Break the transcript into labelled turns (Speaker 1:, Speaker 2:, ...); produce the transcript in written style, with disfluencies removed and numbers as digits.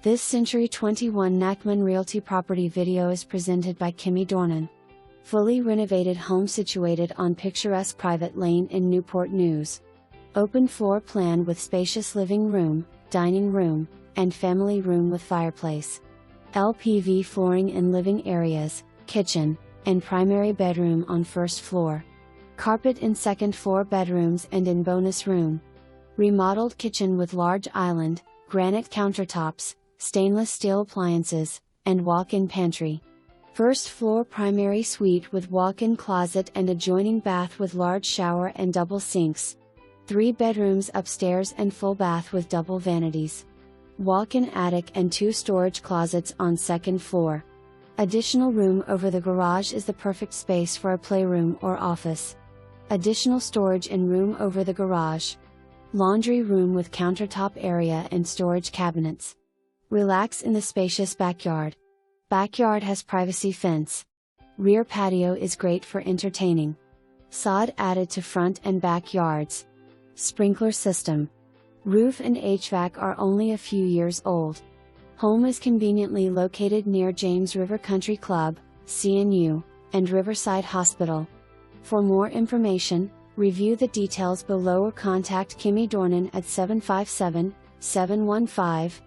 Speaker 1: This Century 21 Nachman Realty property video is presented by Kimmy Dornan. Fully renovated home situated on picturesque private lane in Newport News. Open floor plan with spacious living room, dining room, and family room with fireplace. LPV flooring in living areas, kitchen, and primary bedroom on first floor. Carpet in second floor bedrooms and in bonus room. Remodeled kitchen with large island, granite countertops, stainless steel appliances, and walk-in pantry. First floor primary suite with walk-in closet and adjoining bath with large shower and double sinks. 3 bedrooms upstairs and full bath with double vanities. Walk-in attic and 2 storage closets on second floor. Additional room over the garage is the perfect space for a playroom or office. Additional storage in room over the garage. Laundry room with countertop area and storage cabinets. Relax in the spacious backyard. Backyard has privacy fence. Rear patio is great for entertaining. Sod added to front and back yards. Sprinkler system. Roof and HVAC are only a few years old. Home is conveniently located near James River Country Club, CNU, and Riverside Hospital. For more information, review the details below or contact Kimmy Dornan at 757-715-0280.